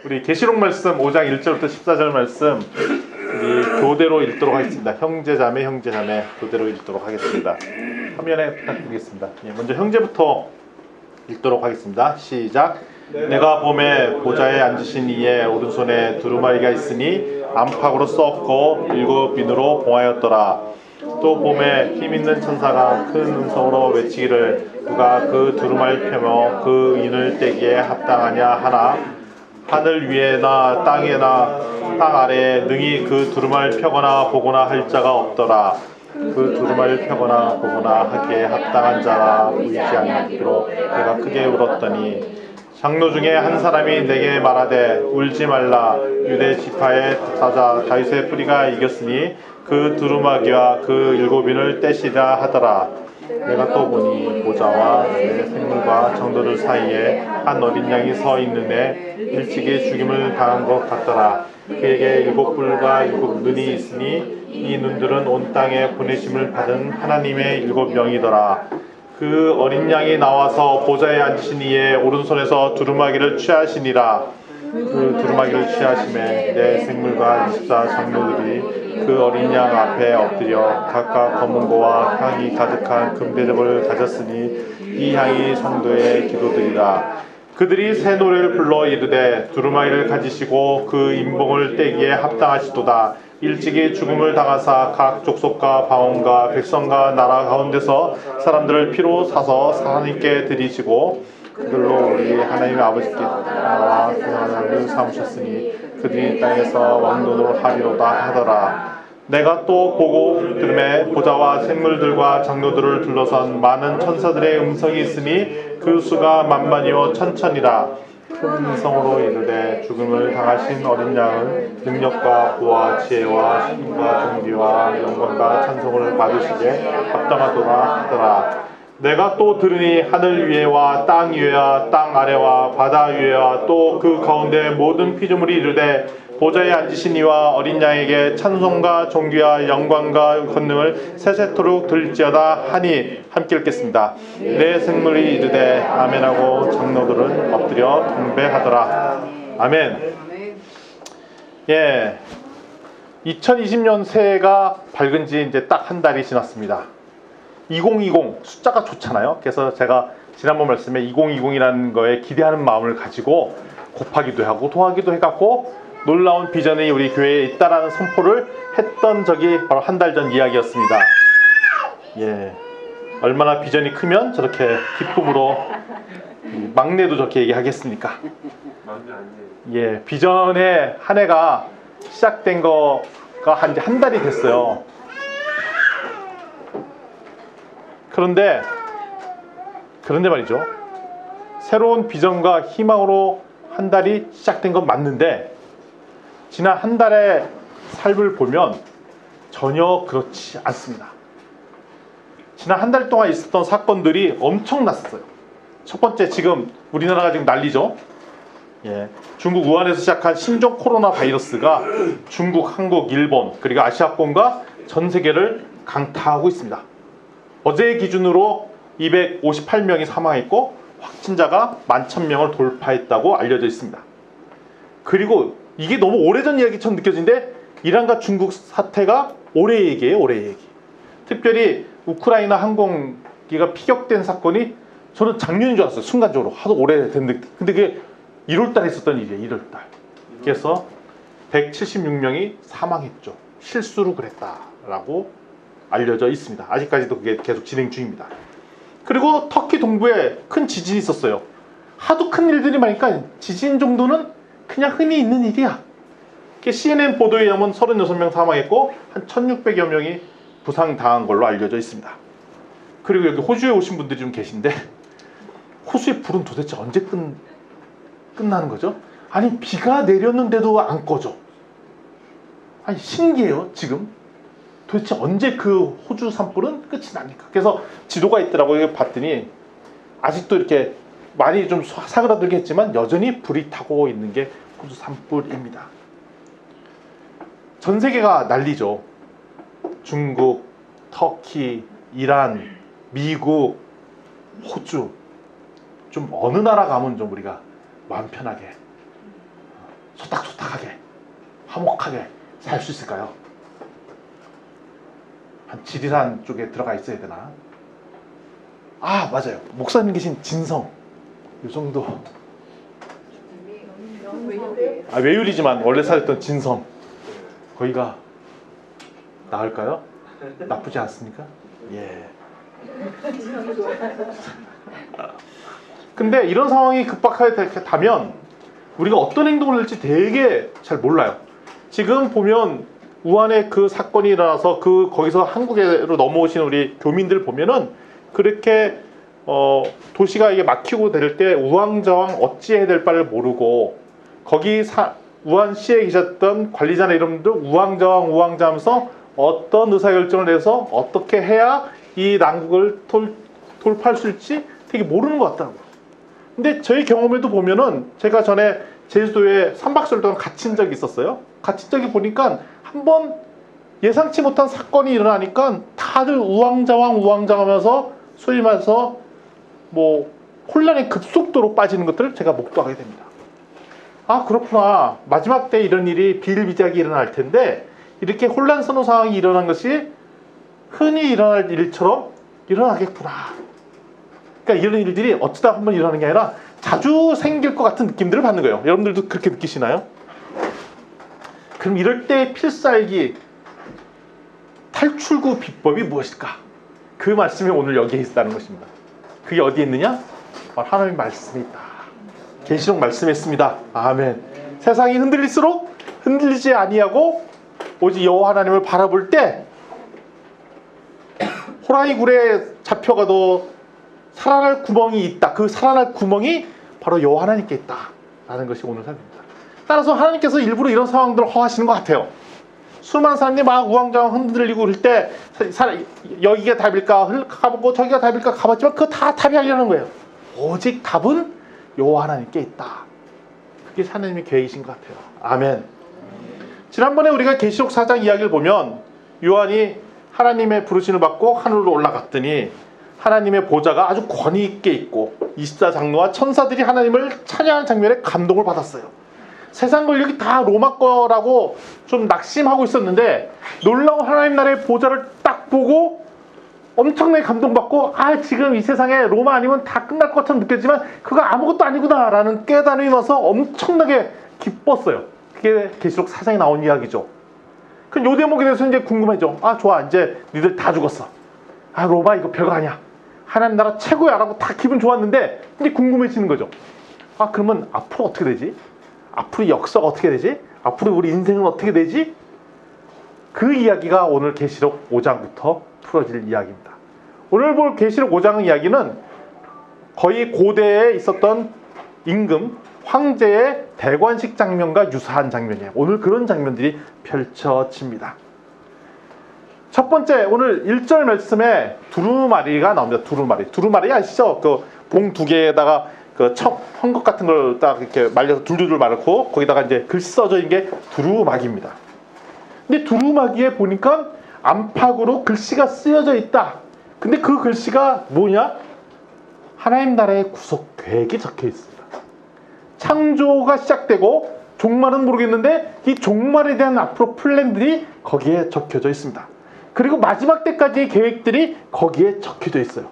우리 계시록 말씀 5장 1절부터 14절 말씀 우리 교대로 읽도록 하겠습니다. 형제자매 교대로 읽도록 하겠습니다. 화면에 부탁드리겠습니다. 먼저 형제부터 읽도록 하겠습니다. 시작. 내가 봄에 보좌에 앉으신 이의 오른손에 두루마리가 있으니 안팎으로 썩고 7인으로 봉하였더라. 또 봄에 힘있는 천사가 큰 음성으로 외치기를 누가 그 두루마리를 펴며 그 인을 떼기에 합당하냐 하나 하늘 위에나 땅에나 땅 아래에 능히 그 두루마리를 펴거나 보거나 할 자가 없더라. 그 두루마리를 펴거나 보거나 하기에 합당한 자가 보이지 않기로 내가 크게 울었더니 장로 중에 한 사람이 내게 말하되 울지 말라. 유대 지파의 사자 다윗의 뿌리가 이겼으니 그 두루마기와 그 7인을 떼시라 하더라. 내가 또 보니 보좌와 내 생물과 정도들 사이에 한 어린 양이 서 있는데 일찍이 죽임을 당한 것 같더라. 그에게 7뿔과 7눈이 있으니 이 눈들은 온 땅에 보내심을 받은 하나님의 7영이더라. 그 어린 양이 나와서 보좌에 앉으신 이의 오른손에서 두루마기를 취하시니라. 그 두루마기를 취하심에 내 생물과 24 장로들이 그 어린 양 앞에 엎드려 각각 검은 고와 향이 가득한 금대접을 가졌으니 이 향이 성도의 기도들이라. 그들이 새 노래를 불러 이르되 두루마기를 가지시고 그 인봉을 떼기에 합당하시도다. 일찍이 죽음을 당하사 각 족속과 방언과 백성과 나라 가운데서 사람들을 피로 사서 하나님께 드리시고 그들로 우리 하나님의 아버지께 나와 하나님을 삼으셨으니 그들이 땅에서 왕노릇을 하리로다 하더라. 내가 또 보고 들음에 보좌와 생물들과 장로들을 둘러선 많은 천사들의 음성이 있으니 그 수가 만만이요 천천이라. 큰 음성으로 이르되 죽음을 당하신 어린 양은 능력과 부와 지혜와 힘과 존귀와 영광과 찬송을 받으시게 합당하도다 하더라. 내가 또 들으니 하늘 위에와 땅 위에와 땅 아래와 바다 위에와 또 그 가운데 모든 피조물이 이르되 보좌에 앉으신 이와 어린 양에게 찬송과 존귀와 영광과 권능을 세세토록 들지어다 하니 함께 읽겠습니다. 내 생물이 이르되 아멘하고 장로들은 엎드려 경배하더라. 아멘. 예, 2020년 새해가 밝은 지 이제 딱 한 달이 지났습니다. 2020 숫자가 좋잖아요. 그래서 제가 지난번 말씀에 2020이라는 거에 기대하는 마음을 가지고 곱하기도 하고 더하기도 해갖고 놀라운 비전이 우리 교회에 있다라는 선포를 했던 적이 바로 한 달 전 이야기였습니다. 예, 얼마나 비전이 크면 저렇게 기쁨으로 막내도 저렇게 얘기하겠습니까? 예, 비전의 한 해가 시작된 거가 한 달이 됐어요. 그런데 말이죠. 새로운 비전과 희망으로 한 달이 시작된 건 맞는데 지난 한 달의 삶을 보면 전혀 그렇지 않습니다. 지난 한 달 동안 있었던 사건들이 엄청났어요. 첫 번째, 지금 우리나라가 지금 난리죠. 예, 중국 우한에서 시작한 신종 코로나 바이러스가 중국, 한국, 일본 그리고 아시아권과 전 세계를 강타하고 있습니다. 어제 기준으로 258명이 사망했고 확진자가 11,000명을 돌파했다고 알려져 있습니다. 그리고 이게 너무 오래전 이야기처럼 느껴지는데 이란과 중국 사태가 올해 얘기예요. 올해 얘기. 특별히 우크라이나 항공기가 피격된 사건이 저는 작년인 줄 알았어요. 순간적으로. 하도 오래됐는데. 근데 그게 1월달에 있었던 일이에요. 1월달. 그래서 176명이 사망했죠. 실수로 그랬다라고 알려져 있습니다. 아직까지도 그게 계속 진행 중입니다. 그리고 터키 동부에 큰 지진이 있었어요. 하도 큰 일들이 많으니까 지진 정도는 그냥 흔히 있는 일이야. CNN 보도에 의하면 36명 사망했고 한 1,600여 명이 부상당한 걸로 알려져 있습니다. 그리고 여기 호주에 오신 분들이 좀 계신데 호수의 불은 도대체 언제 끝나는 거죠? 아니 비가 내렸는데도 안 꺼져. 아니 신기해요. 지금 도대체 언제 그 호주 산불은 끝이 납니까? 그래서 지도가 있더라고요. 봤더니 아직도 이렇게 많이 좀 사그라들겠지만 여전히 불이 타고 있는 게 호주 산불입니다. 전 세계가 난리죠. 중국, 터키, 이란, 미국, 호주. 좀 어느 나라 가면 좀 우리가 마음 편하게 행복하게, 화목하게 살 수 있을까요? 한 지리산 쪽에 들어가 있어야 되나? 아, 맞아요. 목사님 계신 진성. 이 정도. 아, 외율이지만 원래 살았던 진성. 거기가 나을까요? 나쁘지 않습니까? 예. 근데 이런 상황이 급박하다면 우리가 어떤 행동을 할지 되게 잘 몰라요. 지금 보면 우한에 그 사건이 일어나서 거기서 한국으로 넘어오신 우리 교민들 보면은 그렇게 도시가 이게 막히고 될 때 우왕좌왕 어찌해야 될 바를 모르고 거기 우한시에 계셨던 관리자나 이름들 우왕좌왕 하면서 어떤 의사결정을 내서 어떻게 해야 이 난국을 돌파할 수 있을지 되게 모르는 것 같더라고요. 근데 저희 경험에도 보면은 제가 전에 제주도에 3박 4일 동안 갇힌 적이 있었어요. 갇힌 적이 보니까 한번 예상치 못한 사건이 일어나니까 다들 우왕좌왕 하면서 소위 말해서 뭐 혼란의 급속도로 빠지는 것들을 제가 목도하게 됩니다. 아, 그렇구나. 마지막 때 이런 일이 비일비재하게 일어날 텐데 이렇게 혼란스러운 상황이 일어난 것이 흔히 일어날 일처럼 일어나겠구나. 그러니까 이런 일들이 어쩌다 한번 일어나는 게 아니라 자주 생길 것 같은 느낌들을 받는 거예요. 여러분들도 그렇게 느끼시나요? 그럼 이럴 때 필살기 탈출구 비법이 무엇일까? 그 말씀이 오늘 여기에 있다는 것입니다. 그게 어디에 있느냐? 바로 하나님의 말씀에 있다. 계시록 말씀에 있습니다. 아멘. 세상이 흔들릴수록 흔들리지 아니하고 오직 여호와 하나님을 바라볼 때 호랑이 굴에 잡혀가도 살아날 구멍이 있다. 그 살아날 구멍이 바로 여호와 하나님께 있다 라는 것이 오늘 설명입니다. 따라서 하나님께서 일부러 이런 상황들을 허하시는 것 같아요. 수많은 사람들이 막 우왕좌왕 흔들리고 그럴 때 여기가 답일까 가보고 저기가 답일까 가봤지만 그거 다 답이 아니라는 거예요. 오직 답은 여호와 하나님께 있다. 그게 하나님의 계획이신 것 같아요. 아멘. 지난번에 우리가 계시록 4장 이야기를 보면 요한이 하나님의 부르심을 받고 하늘로 올라갔더니 하나님의 보좌가 아주 권위 있게 있고 24장로와 천사들이 하나님을 찬양하는 장면에 감동을 받았어요. 세상 권력이 다 로마 거라고 좀 낙심하고 있었는데 놀라운 하나님 나라의 보좌를 딱 보고 엄청나게 감동받고 지금 이 세상에 로마 아니면 다 끝날 것처럼 느꼈지만 그거 아무것도 아니구나 라는 깨달음이 와서 엄청나게 기뻤어요. 그게 계시록 4장에 나온 이야기죠. 그 요 대목에 대해서 이제 궁금해져. 좋아, 이제 니들 다 죽었어. 로마 이거 별거 아니야. 하나님 나라 최고야 라고 다 기분 좋았는데 이제 궁금해지는 거죠. 그러면 앞으로 어떻게 되지? 앞으로 역사가 어떻게 되지? 앞으로 우리 인생은 어떻게 되지? 그 이야기가 오늘 계시록 5장부터 풀어질 이야기입니다. 오늘 볼 계시록 5장 이야기는 거의 고대에 있었던 임금, 황제의 대관식 장면과 유사한 장면이에요. 오늘 그런 장면들이 펼쳐집니다. 첫 번째, 오늘 1절 말씀에 두루마리가 나옵니다. 두루마리 아시죠? 그 봉 두 개에다가 그 헝겊 같은 걸 딱 이렇게 말려서 둘둘 말고 거기다가 이제 글씨 써져 있는 게 두루마기입니다. 근데 두루마기에 보니까 안팎으로 글씨가 쓰여져 있다. 근데 그 글씨가 뭐냐? 하나님 나라의 구속 계획이 적혀 있습니다. 창조가 시작되고 종말은 모르겠는데 이 종말에 대한 앞으로 플랜들이 거기에 적혀져 있습니다. 그리고 마지막 때까지의 계획들이 거기에 적혀져 있어요.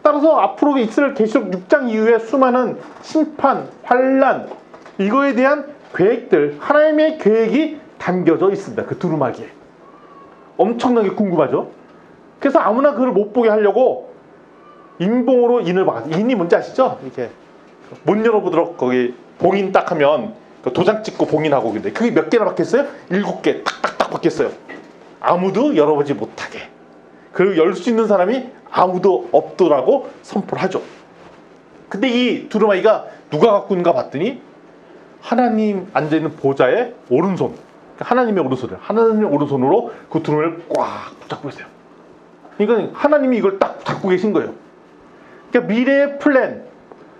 따라서 앞으로 있을 계시록 6장 이후에 수많은 심판, 환란 이거에 대한 계획들, 하나님의 계획이 담겨져 있습니다. 그 두루마기에. 엄청나게 궁금하죠? 그래서 아무나 그걸 못 보게 하려고 인봉으로 인을 박았어요. 인이 뭔지 아시죠? 이렇게 못 열어보도록 거기 봉인 딱 하면 도장 찍고 봉인하고 근데 그게 몇 개나 박혔어요? 7개 딱딱딱 박혔어요. 아무도 열어보지 못하게. 그리고 열 수 있는 사람이 아무도 없더라고 선포를 하죠. 근데 이 두루마기가 누가 갖고 있는가 봤더니 하나님 앉아있는 보좌의 오른손, 하나님의 오른손으로 그 두루마기를 꽉 붙잡고 있어요. 그러니까 하나님이 이걸 딱 잡고 계신 거예요. 그러니까 미래의 플랜,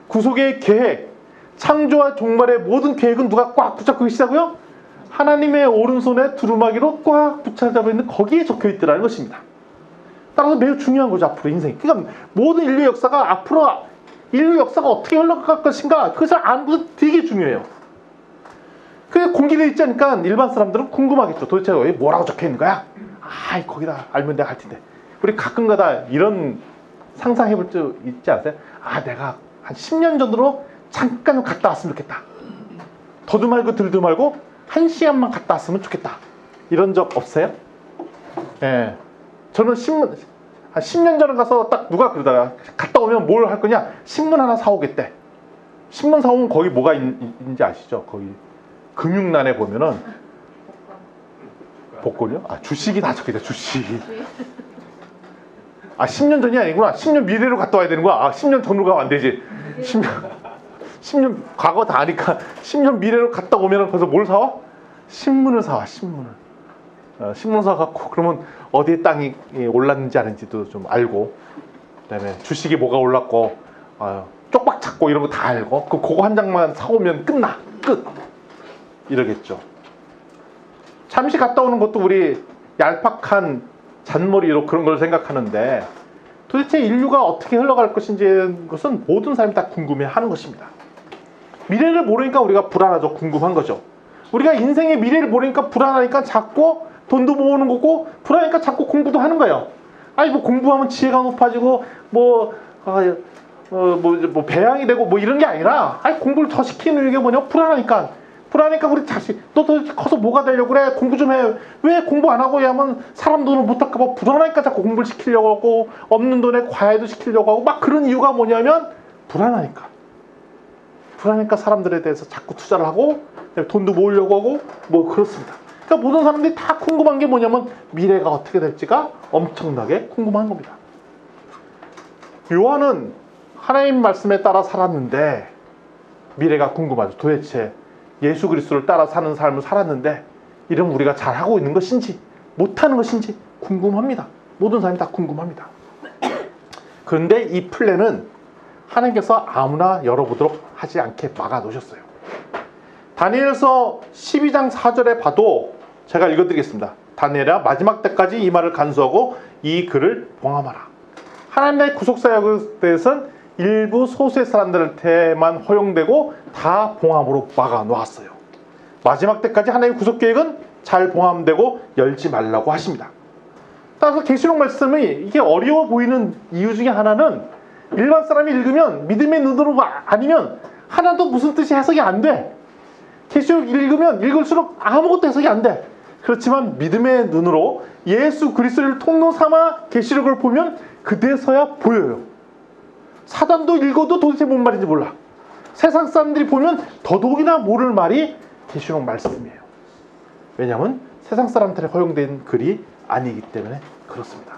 구속의 계획, 창조와 종말의 모든 계획은 누가 꽉 붙잡고 계시다고요? 하나님의 오른손에 두루마기로 꽉 붙잡아 있는 거기에 적혀 있더라는 것입니다. 따라서 매우 중요한 거죠, 앞으로 인생. 그러니까 모든 인류 역사가 앞으로 인류 역사가 어떻게 흘러갈 것인가 그것을 아는 것은 되게 중요해요. 공기를 읽지 않으니까 일반 사람들은 궁금하겠죠. 도대체 여기 뭐라고 적혀 있는 거야? 아, 거기다 알면 내가 할 텐데. 우리 가끔가다 이런 상상해 볼 수 있지 않으세요? 아, 내가 한 10년 전으로 잠깐 갔다 왔으면 좋겠다. 더도 말고 덜도 말고 1시간만 갔다 왔으면 좋겠다. 이런 적 없어요? 예. 저는 한 10년 전에 가서 딱 누가 그러다가 갔다 오면 뭘 할 거냐? 신문 하나 사오겠대. 신문 사오면 거기 뭐가 있는지 아시죠? 거기 금융란에 보면은 복권이요? 아, 주식이 다 적혀있다. 주식이. 아, 10년 전이 아니구나. 10년 미래로 갔다 와야 되는 거야. 아, 10년 전으로 가면 안 되지. 10년 과거 다 아니까 10년 미래로 갔다 오면은 벌써 뭘 사와? 신문을 사와. 신문을. 신문 사갖고 그러면 어디에 땅이 올랐는지 아닌지도 좀 알고, 그다음에 주식이 뭐가 올랐고, 쪽박 찾고 이런 거 다 알고, 그거 한 장만 사오면 끝나. 끝. 이러겠죠. 잠시 갔다 오는 것도 우리 얄팍한 잔머리로 그런 걸 생각하는데, 도대체 인류가 어떻게 흘러갈 것인지 것은 모든 사람이 다 궁금해하는 것입니다. 미래를 모르니까 우리가 불안하죠. 궁금한 거죠. 우리가 인생의 미래를 모르니까 불안하니까 자꾸 돈도 모으는 거고, 불안하니까 자꾸 공부도 하는 거예요. 아니, 뭐 공부하면 지혜가 높아지고 뭐 배양이 되고 뭐 이런 게 아니라, 아니, 공부를 더 시키는 게 뭐냐? 불안하니까 우리 자식, 너 커서 뭐가 되려고 그래? 공부 좀 해. 왜 공부 안 하고 하면 사람 돈을 못 할까 봐 불안하니까 자꾸 공부를 시키려고 하고, 없는 돈에 과외도 시키려고 하고, 막 그런 이유가 뭐냐면 불안하니까 사람들에 대해서 자꾸 투자를 하고 돈도 모으려고 하고 뭐 그렇습니다. 그러니까 모든 사람들이 다 궁금한 게 뭐냐면 미래가 어떻게 될지가 엄청나게 궁금한 겁니다. 요한은 하나님 말씀에 따라 살았는데 미래가 궁금하죠. 도대체 예수 그리스도를 따라 사는 삶을 살았는데 이러면 우리가 잘하고 있는 것인지 못하는 것인지 궁금합니다. 모든 사람이 다 궁금합니다. 그런데 이 플랜은 하나님께서 아무나 열어보도록 하지 않게 막아놓으셨어요. 다니엘서 12장 4절에 봐도, 제가 읽어드리겠습니다. 다니엘아, 마지막 때까지 이 말을 간수하고 이 글을 봉함하라. 하나님의 구속사역에 대해서는 일부 소수의 사람들한테만 허용되고 다 봉함으로 막아놓았어요. 마지막 때까지 하나님의 구속계획은 잘 봉함되고 열지 말라고 하십니다. 따라서 계시록 말씀이 이게 어려워 보이는 이유 중에 하나는, 일반 사람이 읽으면 믿음의 눈으로 아니면 하나도 무슨 뜻이 해석이 안 돼. 계시록 읽으면 읽을수록 아무것도 해석이 안 돼. 그렇지만 믿음의 눈으로 예수 그리스도를 통로 삼아 계시록을 보면 그때서야 보여요. 사단도 읽어도 도대체 뭔 말인지 몰라. 세상 사람들이 보면 더더욱이나 모를 말이 계시록 말씀이에요. 왜냐하면 세상 사람들에 허용된 글이 아니기 때문에 그렇습니다.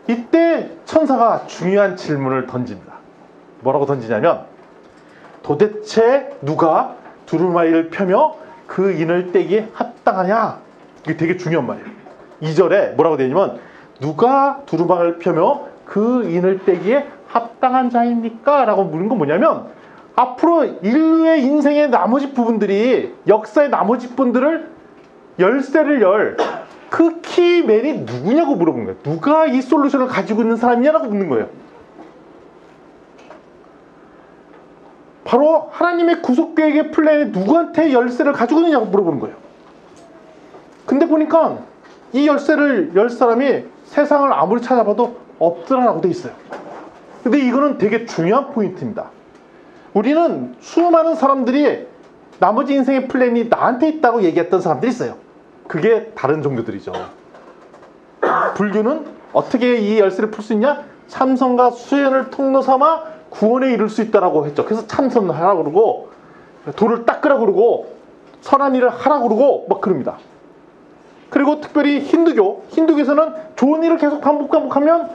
이때 천사가 중요한 질문을 던집니다. 뭐라고 던지냐면, 도대체 누가 두루마리를 펴며 그 인을 떼기에 합당하냐? 이게 되게 중요한 말이에요. 2절에 뭐라고 되어 있냐면, 누가 두루마리를 펴며 그 인을 떼기에 합당한 자입니까? 라고 물은 건 뭐냐면, 앞으로 인류의 인생의 나머지 부분들이, 역사의 나머지 부분들을 열쇠를 열 그 키맨이 누구냐고 물어본 거예요. 누가 이 솔루션을 가지고 있는 사람이냐라고 묻는 거예요. 바로 하나님의 구속계획의 플랜에 누구한테 열쇠를 가지고 있느냐고 물어보는 거예요. 근데 보니까 이 열쇠를 열 사람이 세상을 아무리 찾아봐도 없더라라고 돼 있어요. 근데 이거는 되게 중요한 포인트입니다. 우리는 수많은 사람들이 나머지 인생의 플랜이 나한테 있다고 얘기했던 사람들이 있어요. 그게 다른 종교들이죠. 불교는 어떻게 이 열쇠를 풀 수 있냐? 참선과 수행을 통로 삼아 구원에 이룰 수 있다라고 했죠. 그래서 참선을 하라고 그러고, 돌을 닦으라고 그러고, 선한 일을 하라고 그러고 막 그럽니다. 그리고 특별히 힌두교에서는 좋은 일을 계속 반복하면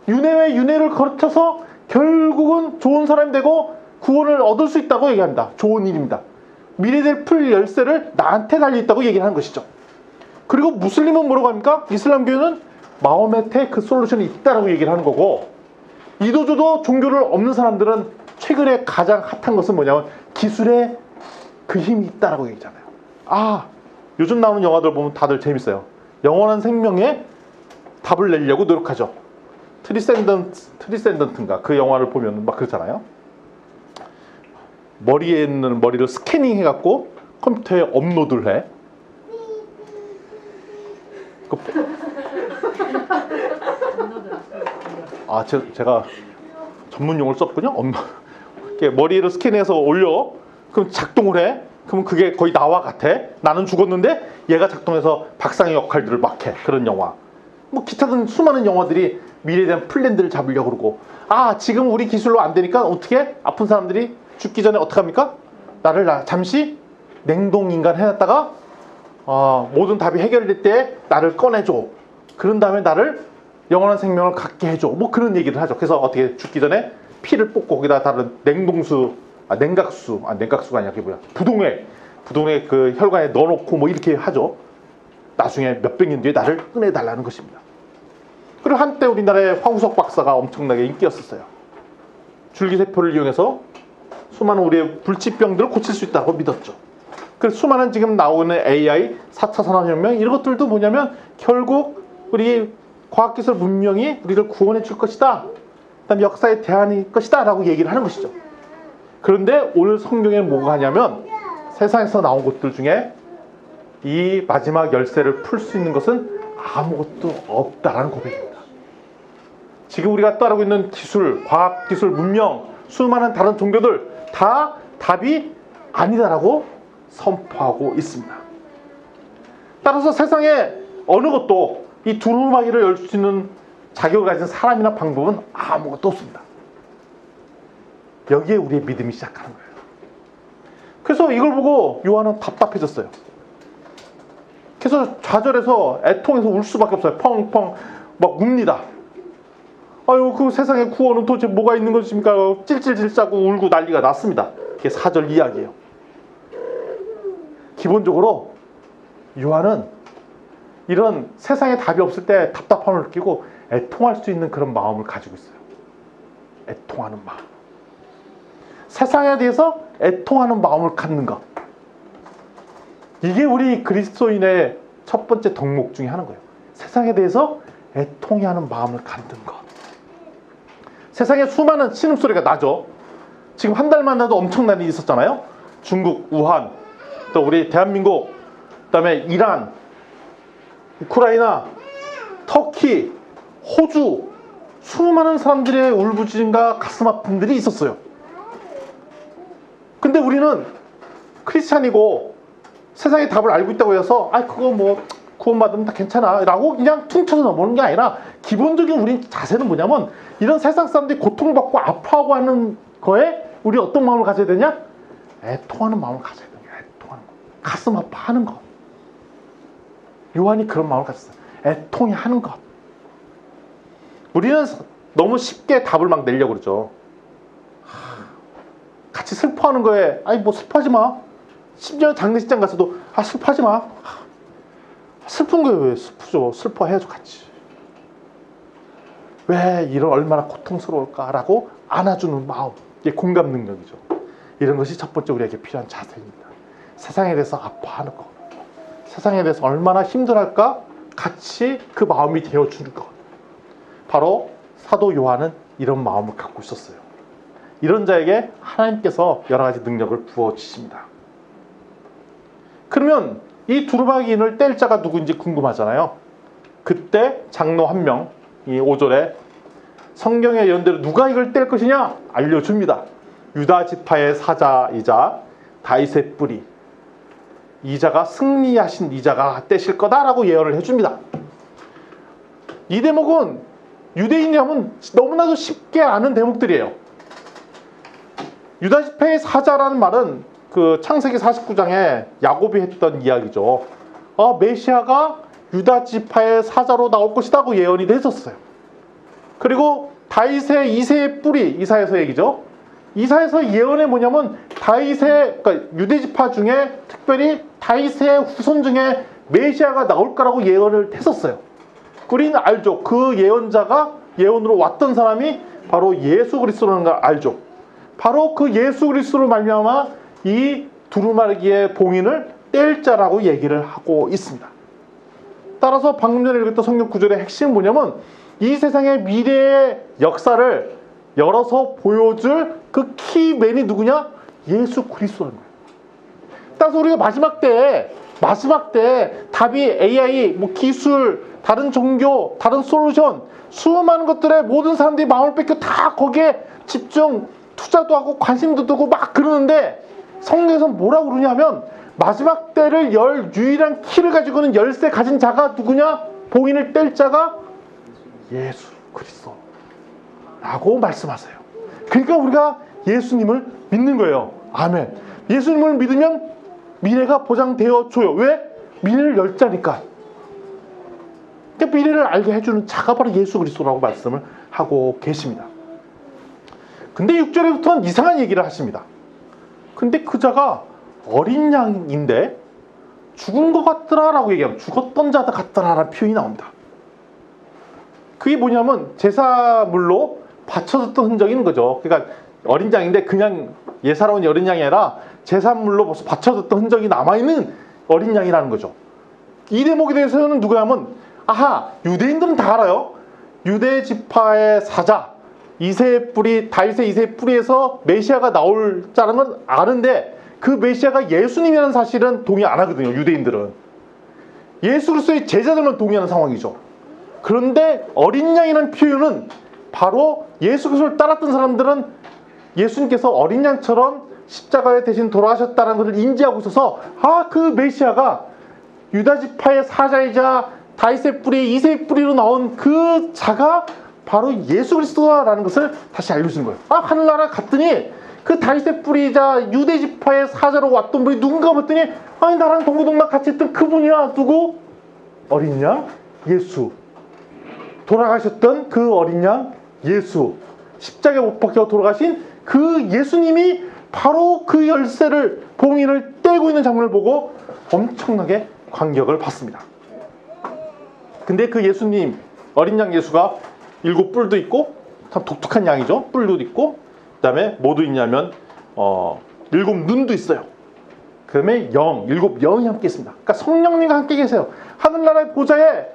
윤회와 윤회를 거쳐서 결국은 좋은 사람이 되고 구원을 얻을 수 있다고 얘기합니다. 좋은 일입니다. 미래될 풀 열쇠를 나한테 달려있다고 얘기하는 것이죠. 그리고 무슬림은 뭐라고 합니까? 이슬람교는 마호메트의 그 솔루션이 있다라고 얘기를 하는 거고, 이도저도 종교를 없는 사람들은 최근에 가장 핫한 것은 뭐냐면 기술에 그 힘이 있다라고 얘기하잖아요. 요즘 나오는 영화들 보면 다들 재밌어요. 영원한 생명에 답을 내려고 노력하죠. 트리센던트인가 그 영화를 보면 막 그렇잖아요. 머리에 있는 머리를 스캐닝 해갖고 컴퓨터에 업로드를 해. 제가 전문 용어를 썼군요. 머리를 스캔해서 올려. 그럼 작동을 해. 그럼 그게 거의 나와 같아. 나는 죽었는데 얘가 작동해서 박상의 역할들을 막 해. 그런 영화. 뭐 기타 등 수많은 영화들이 미래에 대한 플랜들을 잡으려고 그러고, 지금 우리 기술로 안 되니까 어떻게? 아픈 사람들이 죽기 전에 어떻게 합니까? 나를 잠시 냉동인간 해놨다가 모든 답이 해결될 때 나를 꺼내줘. 그런 다음에 나를 영원한 생명을 갖게 해줘. 뭐 그런 얘기를 하죠. 그래서 어떻게 죽기 전에 피를 뽑고 거기다 다른 냉각수가 아니라 그게 뭐야? 부동액 그 혈관에 넣어놓고 뭐 이렇게 하죠. 나중에 몇백 년 뒤에 나를 꺼내달라는 것입니다. 그리고 한때 우리나라의 황우석 박사가 엄청나게 인기였었어요. 줄기세포를 이용해서 수많은 우리의 불치병들을 고칠 수 있다고 믿었죠. 그래서 수많은 지금 나오는 AI, 4차 산업혁명 이런 것들도 뭐냐면 결국 우리 과학기술 문명이 우리를 구원해 줄 것이다. 그다음에 역사의 대안일 것이다 라고 얘기를 하는 것이죠. 그런데 오늘 성경에 뭐가 하냐면 세상에서 나온 것들 중에 이 마지막 열쇠를 풀 수 있는 것은 아무것도 없다라는 고백입니다. 지금 우리가 따르고 있는 기술, 과학기술, 문명, 수많은 다른 종교들 다 답이 아니다라고 선포하고 있습니다. 따라서 세상에 어느 것도 이 두루마기를 열 수 있는 자격을 가진 사람이나 방법은 아무것도 없습니다. 여기에 우리의 믿음이 시작하는 거예요. 그래서 이걸 보고 요한은 답답해졌어요. 그래서 좌절해서 애통해서 울 수밖에 없어요. 펑펑 막 웁니다. 아유, 그 세상에 구원은 도대체 뭐가 있는 것입니까? 찔찔찔 짜고 울고 난리가 났습니다. 그게 4절 이야기예요. 기본적으로 요한은 이런 세상에 답이 없을 때 답답함을 느끼고 애통할 수 있는 그런 마음을 가지고 있어요. 애통하는 마음. 세상에 대해서 애통하는 마음을 갖는 것. 이게 우리 그리스도인의 첫 번째 덕목 중에 하나인 거예요. 세상에 대해서 애통해하는 마음을 갖는 것. 세상에 수많은 신음소리가 나죠. 지금 한 달만 해도 엄청난 일이 있었잖아요. 중국, 우한, 또 우리 대한민국, 그 다음에 이란, 우크라이나, 터키, 호주, 수많은 사람들의 울부짖음과 가슴 아픔들이 있었어요. 근데 우리는 크리스찬이고 세상의 답을 알고 있다고 해서 그거 뭐 구원받으면 다 괜찮아 라고 그냥 퉁쳐서 넘어오는 게 아니라 기본적인 우리 자세는 뭐냐면 이런 세상 사람들이 고통받고 아파하고 하는 거에 우리 어떤 마음을 가져야 되냐? 애통하는 마음을 가져야 돼요. 애통하는 거. 가슴 아파하는 것. 요한이 그런 마음을 가졌어요. 애통해 하는 것. 우리는 너무 쉽게 답을 막 내려고 그러죠. 같이 슬퍼하는 거에 뭐 슬퍼하지 마. 심지어 장례식장 가서도 슬퍼하지 마. 슬픈 거에 왜 슬프죠? 슬퍼해야죠 같이. 왜 이런 얼마나 고통스러울까라고 안아주는 마음. 이게 공감 능력이죠. 이런 것이 첫 번째 우리에게 필요한 자세입니다. 세상에 대해서 아파하는 것. 세상에 대해서 얼마나 힘들할까 같이 그 마음이 되어주는 것. 바로 사도 요한은 이런 마음을 갖고 있었어요. 이런 자에게 하나님께서 여러 가지 능력을 부어주십니다. 그러면 이 두루마기인을 뗄 자가 누구인지 궁금하잖아요. 그때 장로 한 명, 이 5절에 성경의 예언대로 누가 이걸 뗄 것이냐 알려줍니다. 유다 지파의 사자이자 다윗의 뿌리, 이자가 승리하신 이자가 떼실 거다라고 예언을 해줍니다. 이 대목은 유대인이 하면 너무나도 쉽게 아는 대목들이에요. 유다 지파의 사자라는 말은 그 창세기 49장에 야곱이 했던 이야기죠. 메시아가 유다 지파의 사자로 나올 것이라고 예언이 됐었어요. 그리고 다윗의 이새의 뿌리, 이사야서 얘기죠. 이사야서 예언이 뭐냐면 다윗의, 그러니까 유대 지파 중에 특별히 다윗의 후손 중에 메시아가 나올 거라고 예언을 했었어요. 우리는 알죠. 그 예언자가 예언으로 왔던 사람이 바로 예수 그리스도라는 걸 알죠. 바로 그 예수 그리스도로 말미암아 이 두루마기의 봉인을 뗄 자라고 얘기를 하고 있습니다. 따라서 방금 전에 읽었던 성경 구절의 핵심은 뭐냐면 이 세상의 미래의 역사를 열어서 보여줄 그 키맨이 누구냐? 예수 그리스도라는 거예요. 따라서 우리가 마지막 때 답이 AI, 뭐 기술, 다른 종교, 다른 솔루션, 수많은 것들에 모든 사람들이 마음을 뺏겨 다 거기에 집중, 투자도 하고 관심도 두고 막 그러는데 성경에서 뭐라고 그러냐면 마지막 때를 열 유일한 키를 가지고 있는 열쇠 가진 자가 누구냐? 봉인을 뗄 자가 예수 그리스도 라고 말씀하세요. 그러니까 우리가 예수님을 믿는 거예요. 아멘. 예수님을 믿으면 미래가 보장되어 줘요. 왜? 미래를 열 자니까. 그러니까 미래를 알게 해주는 자가 바로 예수 그리스도라고 말씀을 하고 계십니다. 근데 6절에부터는 이상한 얘기를 하십니다. 근데 그 자가 어린 양인데 죽은 것 같더라라고 얘기하면 죽었던 자 같더라라는 표현이 나옵니다. 그게 뭐냐면 제사물로 바쳐졌던 흔적이 있는 거죠. 그러니까 어린 양인데 그냥 예사로운 어린 양이 아니라 제사물로 벌써 바쳐졌던 흔적이 남아있는 어린 양이라는 거죠. 이 대목에 대해서는 누가 하면 유대인들은 다 알아요. 유대 지파의 사자 이새의 뿌리, 다윗의 이새의 뿌리에서 메시아가 나올 자라는 건 아는데 그 메시아가 예수님이라는 사실은 동의 안 하거든요. 유대인들은 예수 그리스도의 제자들만 동의하는 상황이죠. 그런데 어린 양이라는 표현은 바로 예수 그리스도를 따랐던 사람들은 예수님께서 어린 양처럼 십자가에 대신 돌아가셨다는 것을 인지하고 있어서 그 메시아가 유다 지파의 사자이자 다윗의 뿌리, 이새의 뿌리로 나온 그 자가 바로 예수 그리스도라는 것을 다시 알려주는 거예요. 하늘나라 갔더니 그 다윗의 뿌리이자 유대 지파의 사자로 왔던 분이 누군가 봤더니 나랑 동고동락 같이 했던 그분이야. 누구? 어린 양 예수. 돌아가셨던 그 어린 양 예수. 십자가에 못 박혀 돌아가신 그 예수님이 바로 그 열쇠를 봉인을 떼고 있는 장면을 보고 엄청나게 감격을 받습니다. 근데 그 예수님 어린 양 예수가 7뿔도 있고 참 독특한 양이죠. 뿔도 있고 그 다음에 뭐도 있냐면 7눈도 있어요. 그 다음에 7 영이 함께 있습니다. 그러니까 성령님과 함께 계세요. 하늘나라의 보좌에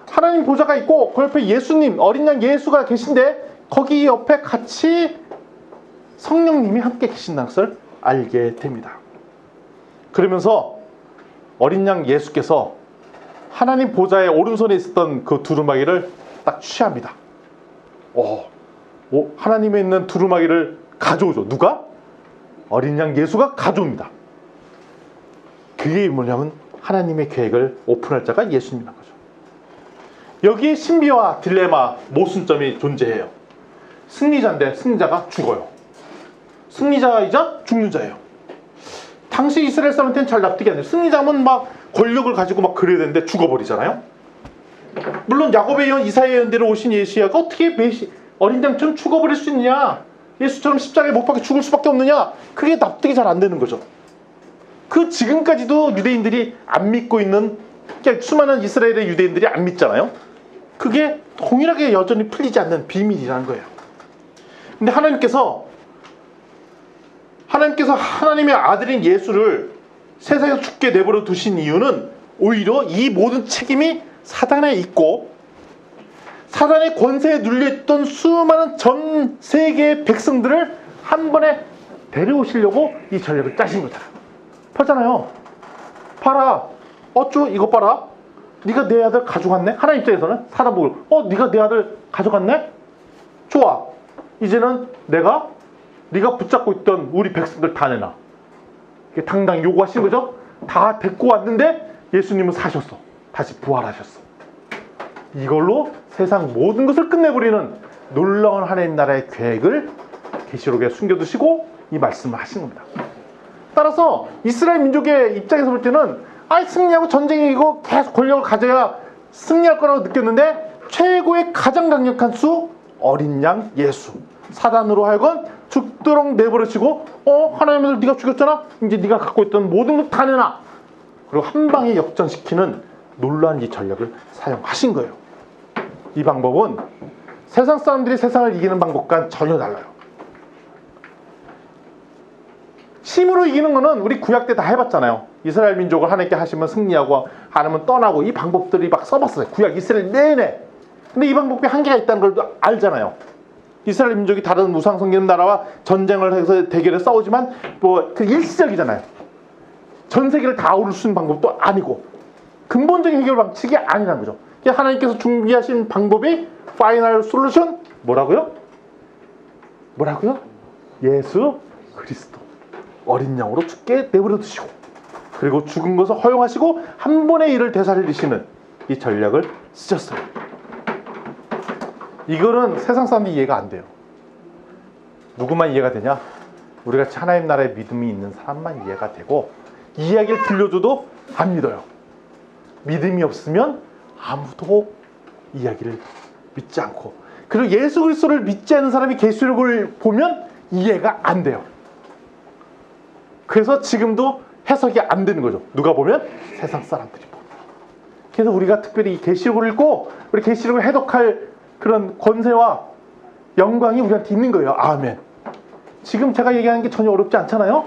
하나님 보좌가 있고 그 옆에 예수님 어린 양 예수가 계신데 거기 옆에 같이 성령님이 함께 계신다는 것을 알게 됩니다. 그러면서 어린 양 예수께서 하나님 보좌의 오른손에 있었던 그 두루마기를 딱 취합니다. 하나님에 있는 두루마기를 가져오죠. 누가? 어린 양 예수가 가져옵니다. 그게 뭐냐면 하나님의 계획을 오픈할 자가 예수님이라는 거죠. 여기에 신비와 딜레마, 모순점이 존재해요. 승리자인데 승리자가 죽어요. 승리자이자 죽는 자예요. 당시 이스라엘 사람한테는 잘 납득이 안 돼요. 승리자면 막 권력을 가지고 막 그래야 되는데 죽어버리잖아요. 물론 야곱의 예언, 이사야의 예언대로 오신 예시야가 어떻게 어린 양처럼 죽어버릴 수 있느냐, 예수처럼 십자가에 못 박혀 죽을 수밖에 없느냐, 그게 납득이 잘 안 되는 거죠. 그 지금까지도 유대인들이 안 믿고 있는, 그러니까 수많은 이스라엘의 유대인들이 안 믿잖아요. 그게 동일하게 여전히 풀리지 않는 비밀이라는 거예요. 근데 하나님께서 하나님의 아들인 예수를 세상에서 죽게 내버려 두신 이유는 오히려 이 모든 책임이 사단에 있고 사단의 권세에 눌려있던 수많은 전 세계의 백성들을 한 번에 데려오시려고 이 전략을 짜신 거잖아요. 봤잖아요. 봐라. 어쭈 이거 봐라. 네가 내 아들 가져갔네. 하나님 입장에서는 사람 보고 네가 내 아들 가져갔네. 좋아. 이제는 네가 붙잡고 있던 우리 백성들 다 내놔. 당당히 요구하신 거죠. 다 데리고 왔는데 예수님은 사셨어. 다시 부활하셨어. 이걸로 세상 모든 것을 끝내버리는 놀라운 하나님 나라의 계획을 계시록에 숨겨두시고 이 말씀을 하신 겁니다. 따라서 이스라엘 민족의 입장에서 볼 때는 승리하고 전쟁이 이거 계속 권력을 가져야 승리할 거라고 느꼈는데 최고의 가장 강력한 수 어린 양 예수. 사단으로 하여금 죽도록 내버려치고 하나님을 네가 죽였잖아. 이제 네가 갖고 있던 모든 것 다 내놔. 그리고 한 방에 역전시키는 놀라운 이 전략을 사용하신 거예요. 이 방법은 세상 사람들이 세상을 이기는 방법과는 전혀 달라요. 힘으로 이기는 거는 우리 구약 때 다 해봤잖아요. 이스라엘 민족을 하나님께 하시면 승리하고 안 하면 떠나고 이 방법들이 막 써봤어요. 구약 이스라엘 내내. 근데 이 방법에 한계가 있다는 걸 알잖아요. 이스라엘 민족이 다른 우상 섬기는 나라와 전쟁을 해서 대결에 싸우지만 그 일시적이잖아요. 전 세계를 다 아우를 수 있는 방법도 아니고 근본적인 해결 방식이 아니라는 거죠. 하나님께서 준비하신 방법이 파이널 솔루션 뭐라고요? 뭐라고요? 예수 그리스도 어린 양으로 죽게 내버려 두시고 그리고 죽은 것을 허용하시고 한 번의 일을 되살리시는 이 전략을 쓰셨어요. 이거는 세상 사람들이 이해가 안 돼요. 누구만 이해가 되냐? 우리 같이 하나님 나라에 믿음이 있는 사람만 이해가 되고 이 이야기를 들려줘도 안 믿어요. 믿음이 없으면 아무도 이야기를 믿지 않고 그리고 예수 그리스도를 믿지 않는 사람이 계시록을 보면 이해가 안 돼요. 그래서 지금도 해석이 안 되는 거죠. 누가 보면? 세상 사람들이 보면. 그래서 우리가 특별히 이 계시록을 읽고 우리 계시록을 해석할 그런 권세와 영광이 우리한테 있는 거예요. 아멘. 지금 제가 얘기하는 게 전혀 어렵지 않잖아요.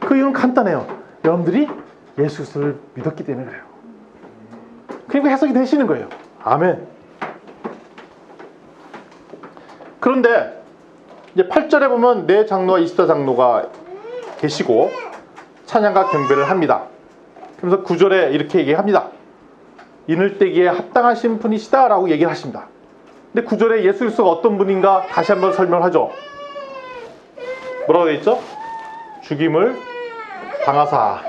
그 이유는 간단해요. 여러분들이 예수 그리스도를 믿었기 때문에 그래요. 그리고 해석이 되시는 거예요. 아멘. 그런데 이제 8절에 보면 네 장로와 24 장로가 계시고 찬양과 경배를 합니다. 그래서 9절에 이렇게 얘기합니다. 이늘때기에 합당하신 분이시다 라고 얘기를 하십니다. 근데 9절에 예수 그리스도가 어떤 분인가 다시 한번 설명하죠. 뭐라고 되어 있죠? 죽임을 당하사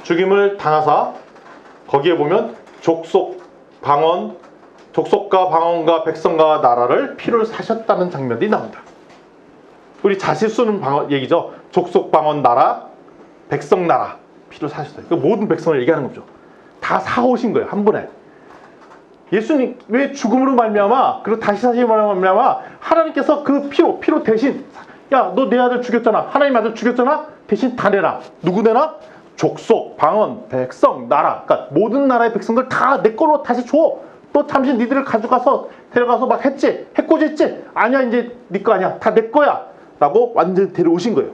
죽임을 당하사 거기에 보면 족속과 방언과 백성과 나라를 피를 사셨다는 장면이 나옵니다. 우리 자식 쓰는 얘기죠. 족속, 방언, 나라, 백성, 나라 피를 사셨어요. 그 모든 백성을 얘기하는 거죠. 다 사오신 거예요. 한 번에. 예수님 왜 죽음으로 말미암아 그리고 다시 사심으로 말미암아 하나님께서 그 피로 대신 야 너 내 아들 죽였잖아. 하나님 아들 죽였잖아. 대신 다 내라. 누구 내나? 족속, 방언, 백성, 나라. 그러니까 모든 나라의 백성들 다 내 거로 다시 줘. 또 잠시 니들을 가져가서 데려가서 막 했지. 해코지했지. 아니야 이제 네 거 아니야. 다 내 거야. 라고 완전히 데려오신 거예요.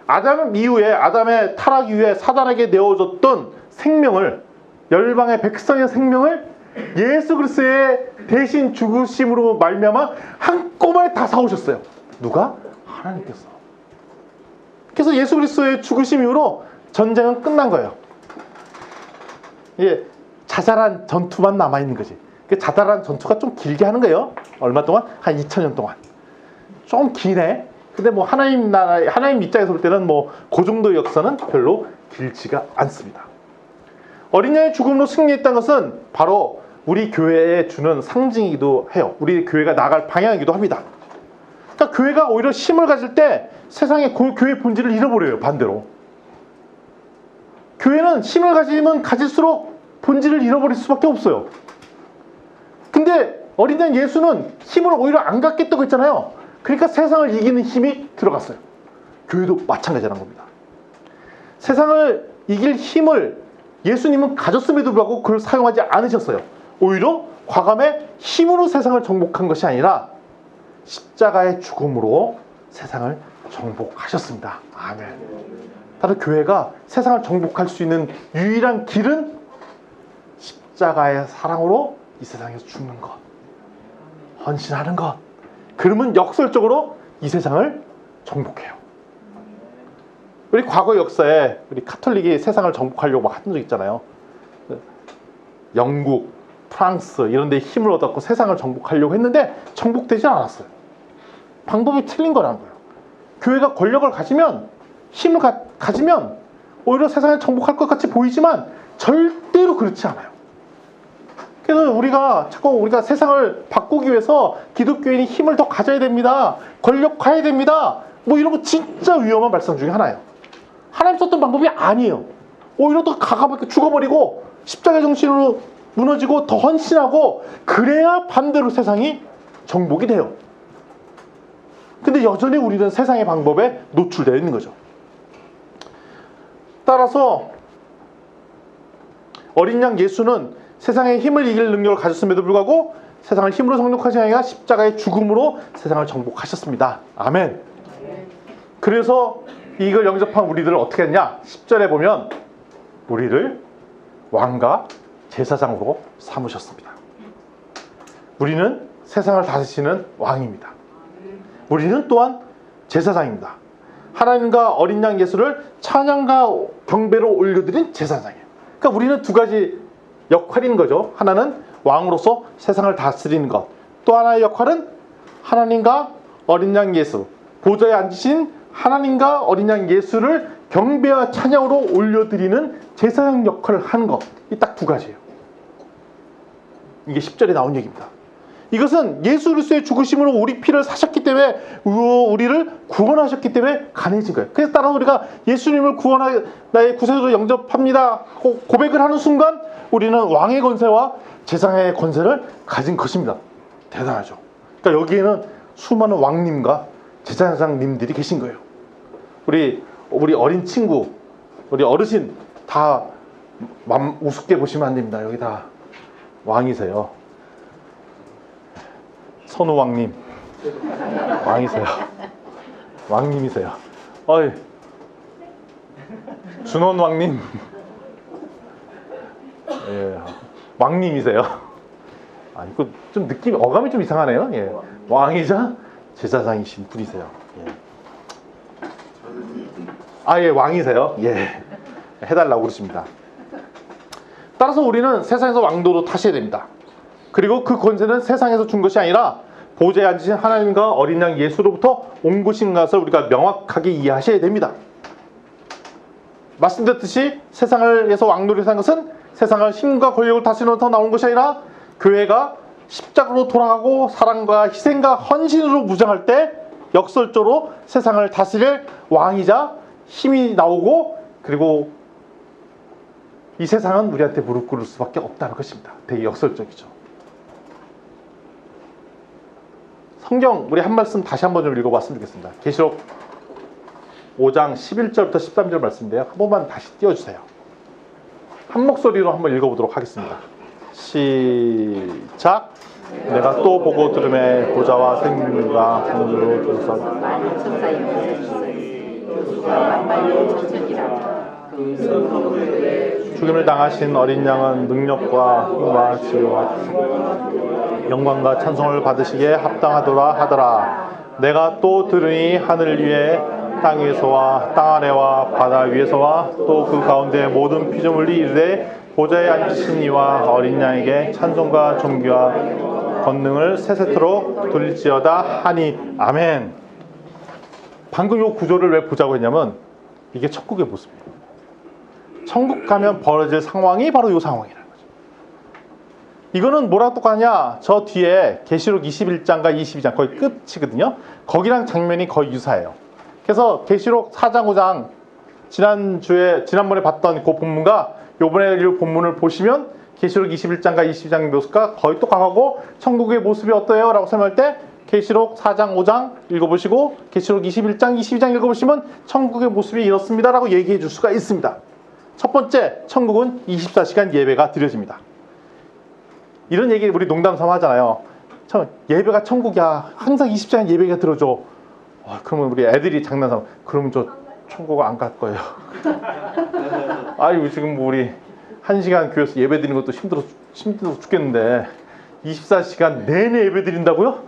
아담 이후에 아담의 타락 이후에 사단에게 내어줬던 생명을 열방의 백성의 생명을 예수 그리스도의 대신 죽으심으로 말미암아 한꺼번에 다 사오셨어요. 누가? 하나님께서. 그래서 예수 그리스도의 죽으심 이후로 전쟁은 끝난 거예요. 예, 자잘한 전투만 남아있는 거지. 그 자잘한 전투가 좀 길게 하는 거예요. 얼마 동안? 한 2000년 동안. 좀 기네. 근데 뭐 하나님 나라, 하나님 입장에서 볼 때는 뭐 그 정도의 역사는 별로 길지가 않습니다. 어린 양의 죽음으로 승리했다는 것은 바로 우리 교회에 주는 상징이기도 해요. 우리 교회가 나갈 방향이기도 합니다. 그러니까 교회가 오히려 힘을 가질 때 세상의 교회의 본질을 잃어버려요. 반대로. 교회는 힘을 가지면 가질수록 본질을 잃어버릴 수밖에 없어요. 근데 어린 양 예수는 힘을 오히려 안 갖겠다고 했잖아요. 그러니까 세상을 이기는 힘이 들어갔어요. 교회도 마찬가지라는 겁니다. 세상을 이길 힘을 예수님은 가졌음에도 불구하고 그걸 사용하지 않으셨어요. 오히려 과감의 힘으로 세상을 정복한 것이 아니라 십자가의 죽음으로 세상을 정복하셨습니다. 아멘. 따라서 교회가 세상을 정복할 수 있는 유일한 길은 십자가의 사랑으로 이 세상에서 죽는 것, 헌신하는 것. 그러면 역설적으로 이 세상을 정복해요. 우리 과거 역사에 우리 카톨릭이 세상을 정복하려고 막 한 적 있잖아요. 영국, 프랑스 이런 데 힘을 얻었고 세상을 정복하려고 했는데 정복되지 않았어요. 방법이 틀린 거라는 거예요. 교회가 권력을 가지면 힘을 가지면 오히려 세상을 정복할 것 같이 보이지만 절대로 그렇지 않아요. 그래서 우리가 세상을 바꾸기 위해서 기독교인이 힘을 더 가져야 됩니다. 권력화해야 됩니다. 뭐 이런 거 진짜 위험한 말씀 중에 하나예요. 하나님 썼던 방법이 아니에요. 오히려 더 가감하게 죽어버리고 십자가 정신으로 무너지고 더 헌신하고 그래야 반대로 세상이 정복이 돼요. 근데 여전히 우리는 세상의 방법에 노출되어 있는 거죠. 따라서 어린 양 예수는 세상의 힘을 이길 능력을 가졌음에도 불구하고 세상을 힘으로 정복하신 게 아니라 십자가의 죽음으로 세상을 정복하셨습니다. 아멘. 그래서 이걸 영접한 우리들을 어떻게 했냐? 10절에 보면 우리를 왕과 제사장으로 삼으셨습니다. 우리는 세상을 다스리는 왕입니다. 우리는 또한 제사장입니다. 하나님과 어린 양 예수를 찬양과 경배로 올려드린 제사장이에요. 그러니까 우리는 두 가지 역할인 거죠. 하나는 왕으로서 세상을 다스리는 것, 또 하나의 역할은 하나님과 어린 양 예수, 보좌에 앉으신 하나님과 어린 양 예수를 경배와 찬양으로 올려드리는 제사장 역할을 하는 것. 이 딱 두 가지예요. 이게 10절에 나온 얘기입니다. 이것은 예수 그리스도의 죽으심으로 우리 피를 사셨기 때문에, 우리를 구원하셨기 때문에 가능해진 거예요. 그래서 따라서 우리가 예수님을 나의 구세주로 영접합니다 고백을 하는 순간 우리는 왕의 권세와 제사장의 권세를 가진 것입니다. 대단하죠. 그러니까 여기에는 수많은 왕님과 제사장님들이 계신 거예요. 우리 어린 친구, 우리 어르신 다 우습게 보시면 안 됩니다. 여기 다 왕이세요. 선우 왕님, 왕이세요. 왕님이세요. 어이, 준원 왕님, 예, 왕님이세요. 아, 이거 좀 느낌, 어감이 좀 이상하네요. 예, 왕이자 제사장이신 분이세요. 예. 아, 예, 왕이세요. 예, 해달라고 그러십니다. 따라서 우리는 세상에서 왕도로 타셔야 됩니다. 그리고 그 권세는 세상에서 준 것이 아니라 보좌에 앉으신 하나님과 어린 양 예수로부터 온 것인 것을 우리가 명확하게 이해하셔야 됩니다. 말씀드렸듯이 세상에서 왕노릇을 한 것은 세상을 힘과 권력을 다스리면서 나온 것이 아니라 교회가 십자가로 돌아가고 사랑과 희생과 헌신으로 무장할 때 역설적으로 세상을 다스릴 왕이자 힘이 나오고, 그리고 이 세상은 우리한테 무릎 꿇을 수밖에 없다는 것입니다. 되게 역설적이죠. 성경 우리 한 말씀 다시 한번 좀 읽어봤으면 좋겠습니다. 계시록 5장 11절부터 13절 말씀인데요. 한 번만 다시 띄워주세요. 한 목소리로 한번 읽어보도록 하겠습니다. 시작. 내가 또 보고 들음에 보좌와 생명과 하늘로 들어서 죽임을 당하신 어린 양은 능력과 힘과 지혜와 영광과 찬송을 받으시기에 합당하더라 하더라. 내가 또 들으니 하늘 위에 땅 위에서와 땅 아래와 바다 위에서와 또 그 가운데 모든 피조물이 이르되 보좌에 앉으신 이와 어린 양에게 찬송과 존귀와 권능을 세세토록 돌릴지어다 하니. 아멘. 방금 이 구조를 왜 보자고 했냐면 이게 천국의 모습이에요. 천국 가면 벌어질 상황이 바로 이 상황이라는 거죠. 이거는 뭐랑 똑같냐? 저 뒤에 계시록 21장과 22장 거의 끝이거든요. 거기랑 장면이 거의 유사해요. 그래서 계시록 4장 5장 지난번에 봤던 그 본문과 요번에 이 본문을 보시면 계시록 21장과 22장 묘수가 거의 똑같고, 천국의 모습이 어때요? 라고 설명할 때 계시록 4장 5장 읽어보시고 계시록 21장 22장 읽어보시면 천국의 모습이 이렇습니다 라고 얘기해 줄 수가 있습니다. 첫 번째, 천국은 24시간 예배가 드려집니다. 이런 얘기 우리 농담 삼아 하잖아요. 예배가 천국이야. 항상 24시간 예배가 들어줘. 그러면 우리 애들이 장난삼아, 그러면 저 천국 안 갈 거예요. 아유, 지금 뭐 우리 1시간 교회에서 예배 드리는 것도 힘들어 죽겠는데 24시간 내내 예배 드린다고요?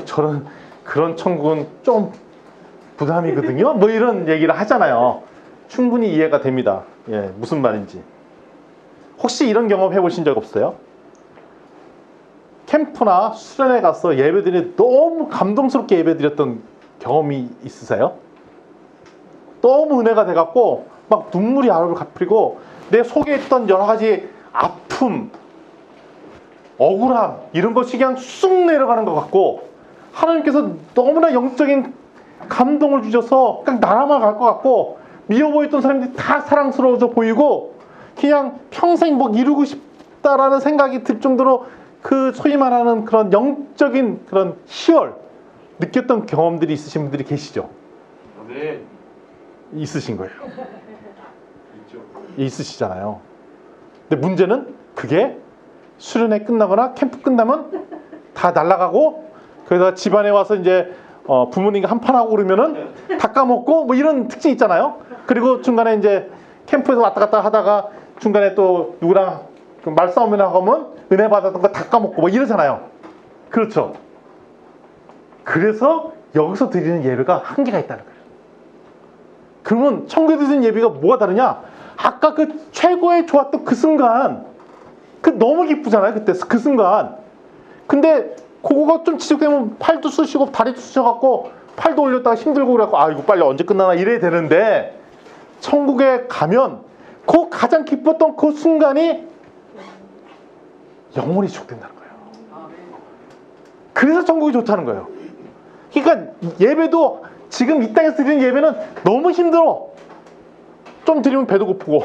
저는 그런 천국은 좀 부담이거든요. 뭐 이런 얘기를 하잖아요. 충분히 이해가 됩니다. 예, 무슨 말인지. 혹시 이런 경험 해보신 적 없어요? 캠프나 수련회 가서 예배드리는 너무 감동스럽게 예배드렸던 경험이 있으세요? 너무 은혜가 돼갖고 막 눈물이 아르르 갚히고 내 속에 있던 여러 가지 아픔, 억울함 이런 것이 그냥 쑥 내려가는 것 같고, 하나님께서 너무나 영적인 감동을 주셔서 그냥 나라만 갈 것 같고, 미워 보였던 사람들이 다 사랑스러워져 보이고 그냥 평생 뭐 이루고 싶다라는 생각이 들 정도로 그 소위 말하는 그런 영적인 그런 희열 느꼈던 경험들이 있으신 분들이 계시죠? 네. 있으신 거예요. 있죠. 있으시잖아요. 근데 문제는 그게 수련회 끝나거나 캠프 끝나면 다 날아가고, 그러다가 집안에 와서 이제 부모님과 한판하고 그러면은 다 까먹고 뭐 이런 특징이 있잖아요. 그리고 중간에 이제 캠프에서 왔다 갔다 하다가 중간에 또 누구랑 말싸움이나 하면 은혜 받았던 거 다 까먹고 뭐 이러잖아요. 그렇죠. 그래서 여기서 드리는 예배가 한계가 있다는 거예요. 그러면 천국에 드리는 예배가 뭐가 다르냐? 아까 그 최고의 좋았던 그 순간, 그 너무 기쁘잖아요. 그때 그 순간. 근데 그거가 좀 지속되면 팔도 쑤시고 다리도 쑤셔갖고 팔도 올렸다가 힘들고 그래갖고 아 이거 빨리 언제 끝나나 이래야 되는데, 천국에 가면 그 가장 기뻤던 그 순간이 영원히 지속된다는 거예요. 그래서 천국이 좋다는 거예요. 그러니까 예배도 지금 이 땅에서 드리는 예배는 너무 힘들어. 좀 드리면 배도 고프고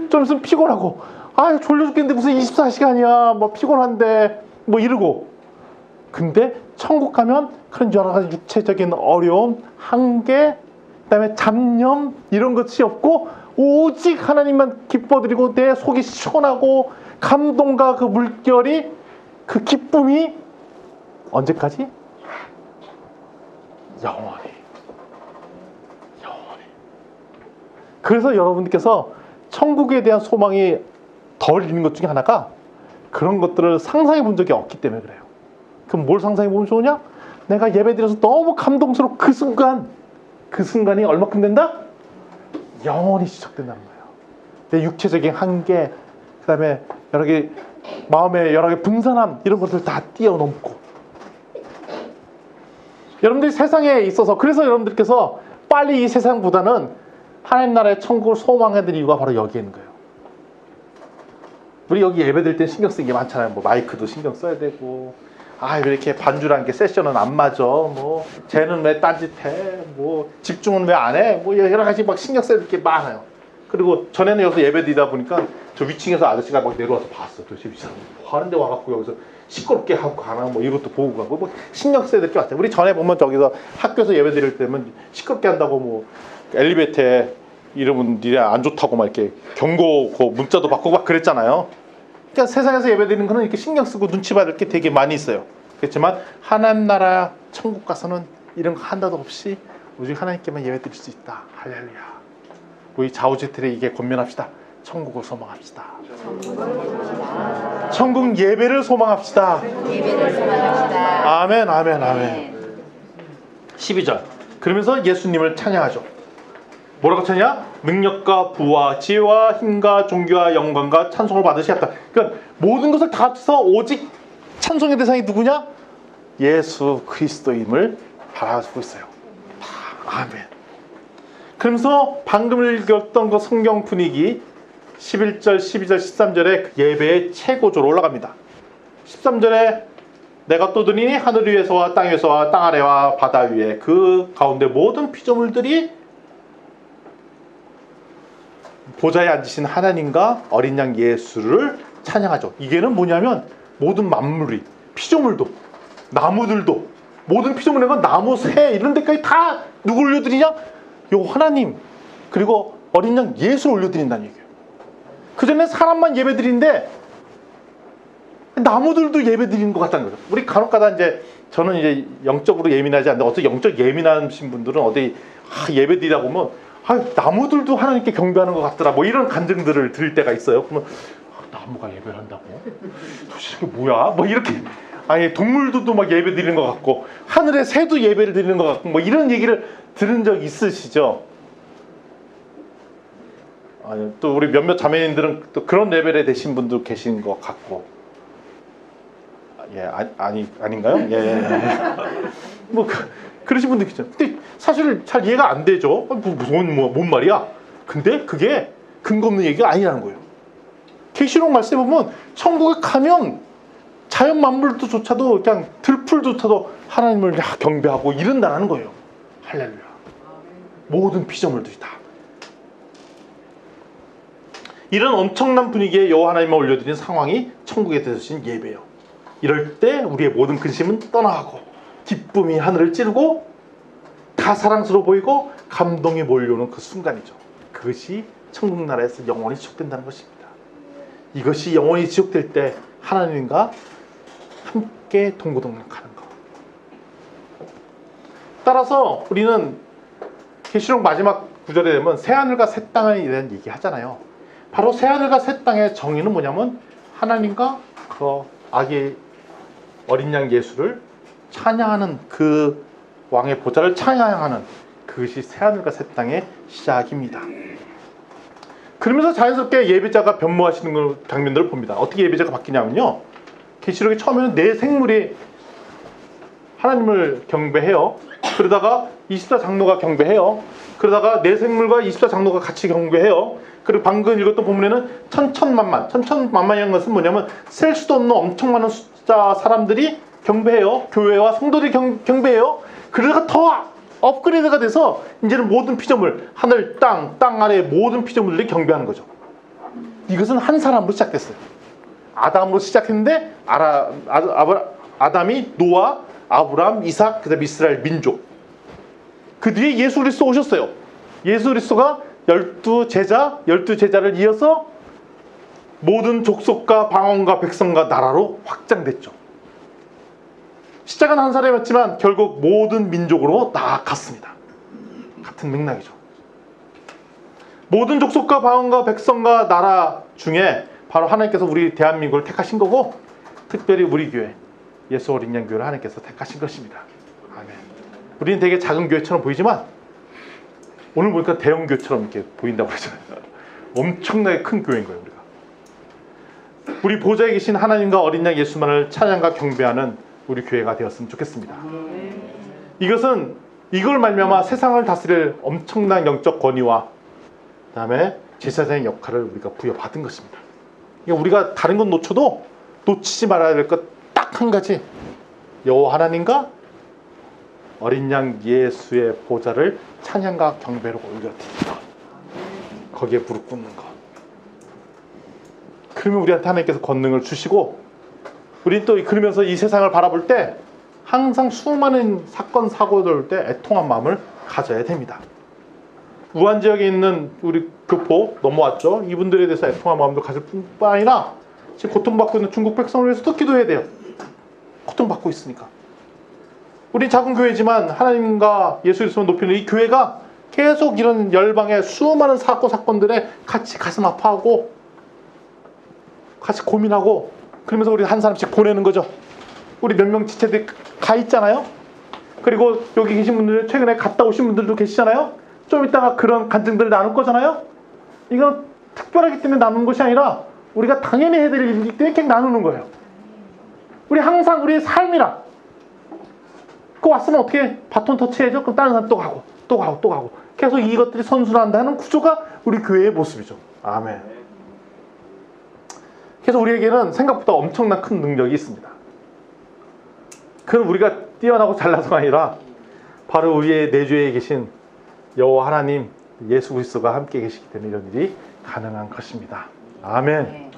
좀 있으면 피곤하고 아 졸려 죽겠는데 무슨 24시간이야 뭐 피곤한데 뭐 이러고. 근데 천국 가면 그런 여러 가지 육체적인 어려움, 한계, 그다음에 잡념 이런 것이 없고 오직 하나님만 기뻐드리고 내 속이 시원하고 감동과 그 물결이, 그 기쁨이 언제까지? 영원히. 그래서 여러분께서 천국에 대한 소망이 덜 있는 것 중에 하나가 그런 것들을 상상해 본 적이 없기 때문에 그래요. 그럼 뭘 상상해 보면 좋으냐? 내가 예배드려서 너무 감동스러워 그 순간이 얼마큼 된다? 영원히 지속된다는 거예요. 내 육체적인 한계, 그 다음에 여러 개 마음의 여러 개 분산함 이런 것들 다 뛰어넘고, 여러분들이 세상에 있어서 그래서 여러분들께서 빨리 이 세상보다는 하나님 나라의 천국을 소망해야 될 이유가 바로 여기에 있는 거예요. 우리 여기 예배드릴 때 신경 쓰는 게 많잖아요. 뭐 마이크도 신경 써야 되고, 아 왜 이렇게 반주라는 게 세션은 안 맞아, 뭐 쟤는 왜 딴짓해, 뭐 집중은 왜 안 해, 뭐 여러 가지 막 신경 써야 될 게 많아요. 그리고 전에는 여기서 예배드리다 보니까 저 위층에서 아저씨가 막 내려와서 봤어. 도대체 이 사람 뭐 하는데 와갖고 여기서 시끄럽게 하고 가나 뭐 이것도 보고 가고 뭐 신경 써야 될 게 많아요. 우리 전에 보면 저기서 학교에서 예배드릴 때면 시끄럽게 한다고 뭐 엘리베이터에 이러면 니네 안 좋다고 막 이렇게 경고 그 문자도 받고 막 그랬잖아요. 그러니까 세상에서 예배드리는 거는 이렇게 신경 쓰고 눈치 받을 게 되게 많이 있어요. 그렇지만 하나님 나라 천국 가서는 이런 거 하나도 없이 오직 하나님께만 예배드릴 수 있다. 할렐루야. 우리 좌우지들에게 권면합시다. 천국을 소망합시다. 천국 예배를 소망합시다. 예배를 소망합시다. 아멘, 아멘, 아멘. 12절. 그러면서 예수님을 찬양하죠. 뭐라고 찬양? 능력과 부와 지혜와 힘과 존귀와 영광과 찬송을 받으시겠다. 그러니까 모든 것을 다 합쳐서 오직 찬송의 대상이 누구냐? 예수 그리스도임을 바라보고 있어요. 아멘. 그러면서 방금 읽었던 그 성경 분위기 11절, 12절, 13절에 그 예배의 최고조로 올라갑니다. 13절에 내가 또 들으니 하늘 위에서와 땅 위에서와 땅 아래와 바다 위에 그 가운데 모든 피조물들이 보좌에 앉으신 하나님과 어린 양 예수를 찬양하죠. 이게는 뭐냐면 모든 만물이, 피조물도, 나무들도, 모든 피조물인 건 나무, 새 이런 데까지 다 누굴 올려드리냐? 요 하나님 그리고 어린 양 예수를 올려드린다는 얘기예요. 그전에 사람만 예배드리는데 나무들도 예배드리는 것 같다는 거죠. 우리 간혹가다 이제 저는 이제 영적으로 예민하지 않는데 어떻게 영적 예민하신 분들은 어디 예배드리다 보면 나무들도 하나님께 경배하는 것 같더라 뭐 이런 간증들을 들을 때가 있어요. 그러면 나무가 예배를 한다고? 도대체 이게 뭐야? 뭐 이렇게 아니 동물들도 막 예배 드리는 것 같고 하늘의 새도 예배를 드리는 것 같고 뭐 이런 얘기를 들은 적 있으시죠? 아니, 또 우리 몇몇 자매님들은 또 그런 레벨에 되신 분도 계신 것 같고 예 아닌가요? 예. 뭐 그러신 분들 있죠. 근데 사실 잘 이해가 안 되죠. 뭔 말이야? 근데 그게 근거 없는 얘기가 아니라는 거예요. 계시록 말씀에 보면 천국에 가면 자연 만물도조차도 그냥 들풀조차도 하나님을 경배하고 이른다는 거예요. 할렐루야. 모든 피조물들이 다. 이런 엄청난 분위기에 여호와 하나님을 올려드린 상황이 천국에 드신 예배예요. 이럴 때 우리의 모든 근심은 떠나가고 기쁨이 하늘을 찌르고 다 사랑스러워 보이고 감동이 몰려오는 그 순간이죠. 그것이 천국 나라에서 영원히 지속된다는 것입니다. 이것이 영원히 지속될 때 하나님과 함께 동고동락하는 것. 따라서 우리는 계시록 마지막 구절에 되면 새하늘과 새 땅에 대한 얘기 하잖아요. 바로 새하늘과 새 땅의 정의는 뭐냐면 하나님과 그 아기 어린 양 예수를 찬양하는 그 왕의 보좌를 찬양하는 그것이 새하늘과 새 땅의 시작입니다. 그러면서 자연스럽게 예배자가 변모하시는 장면들을 봅니다. 어떻게 예배자가 바뀌냐면요, 계시록에 처음에는 네 생물이 하나님을 경배해요. 그러다가 24장로가 경배해요. 그러다가 네 생물과 24장로가 같이 경배해요. 그리고 방금 읽었던 본문에는 천천만만이라는 것은 뭐냐면 셀 수도 없는 엄청 많은 숫자 사람들이 경배해요. 교회와 성도들이 경배해요. 그러다가 더 업그레이드가 돼서 이제는 모든 피조물, 하늘, 땅 아래 모든 피조물들이 경배하는 거죠. 이것은 한 사람으로 시작됐어요. 아담으로 시작했는데 아담이 노아, 아브라함, 이삭, 그다음에 이스라엘 민족. 그 뒤에 예수 그리스도 오셨어요. 예수 그리스도가 12제자를 이어서 모든 족속과 방언과 백성과 나라로 확장됐죠. 시작은 한 사람이었지만 결국 모든 민족으로 나아갔습니다. 같은 맥락이죠. 모든 족속과 방언과 백성과 나라 중에 바로 하나님께서 우리 대한민국을 택하신 거고, 특별히 우리 교회 예수 어린 양 교회를 하나님께서 택하신 것입니다. 아멘. 우리는 되게 작은 교회처럼 보이지만 오늘 보니까 대형 교회처럼 이렇게 보인다고 그러잖아요. 엄청나게 큰 교회인 거예요. 우리 보좌에 계신 하나님과 어린 양 예수만을 찬양과 경배하는 우리 교회가 되었으면 좋겠습니다. 이걸 말미암아 세상을 다스릴 엄청난 영적 권위와 그다음에 제사장의 역할을 우리가 부여받은 것입니다. 그러니까 우리가 다른 건 놓쳐도 놓치지 말아야 될 것 딱 한 가지, 여호와 하나님과 어린 양 예수의 보좌를 찬양과 경배로 올려드리는 것, 거기에 무릎 꿇는 것. 그러면 우리한테 하나님께서 권능을 주시고, 우리는 또 그러면서 이 세상을 바라볼 때 항상 수많은 사건 사고들 올 때 애통한 마음을 가져야 됩니다. 우한 지역에 있는 우리 교포 넘어왔죠. 이분들에 대해서 애통한 마음도 가질 뿐만 아니라 지금 고통받고 있는 중국 백성을 위해서도 기도해야 돼요. 고통받고 있으니까. 우리 작은 교회지만 하나님과 예수 그리스도를 높이는 이 교회가 계속 이런 열방의 수많은 사건들에 같이 가슴 아파하고 같이 고민하고, 그러면서 우리 한 사람씩 보내는 거죠. 우리 몇 명 지체들 가 있잖아요. 그리고 여기 계신 분들, 최근에 갔다 오신 분들도 계시잖아요. 좀 이따가 그런 간증들을 나눌 거잖아요. 이건 특별하기 때문에 나누는 것이 아니라 우리가 당연히 해야 될 일이기 때문에 그냥 나누는 거예요. 우리 항상 우리의 삶이라. 그 왔으면 어떻게 바톤 터치해야죠? 그럼 다른 사람 또 가고 계속 이것들이 선순환한다는 구조가 우리 교회의 모습이죠. 아멘. 그래서 우리에게는 생각보다 엄청난 큰 능력이 있습니다. 그건 우리가 뛰어나고 잘나서가 아니라 바로 우리의 내주에 계신 여호와 하나님 예수 그리스도가 함께 계시기 때문에 이런 일이 가능한 것입니다. 아멘.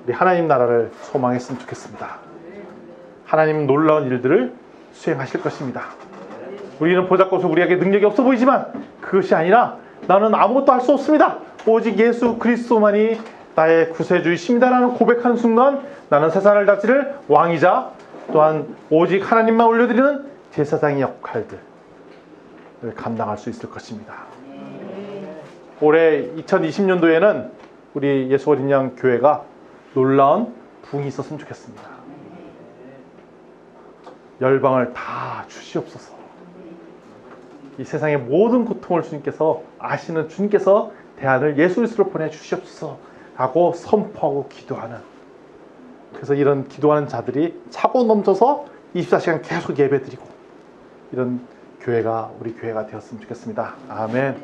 우리 하나님 나라를 소망했으면 좋겠습니다. 하나님은 놀라운 일들을 수행하실 것입니다. 우리는 보잘것없어 우리에게 능력이 없어 보이지만 그것이 아니라 나는 아무것도 할 수 없습니다. 오직 예수 그리스도만이 나의 구세주이십니다라는 고백하는 순간 나는 세상을 다스릴 왕이자 또한 오직 하나님만 올려드리는 제사장의 역할들을 감당할 수 있을 것입니다. 올해 2020년도에는 우리 예수 어린 양 교회가 놀라운 부흥이 있었으면 좋겠습니다. 열방을 다 주시옵소서. 이 세상의 모든 고통을 주님께서 아시는 주님께서 대안을 예수 그리스도로 보내주시옵소서 하고 선포하고 기도하는, 그래서 이런 기도하는 자들이 차고 넘쳐서 24시간 계속 예배드리고 이런 교회가 우리 교회가 되었으면 좋겠습니다. 아멘.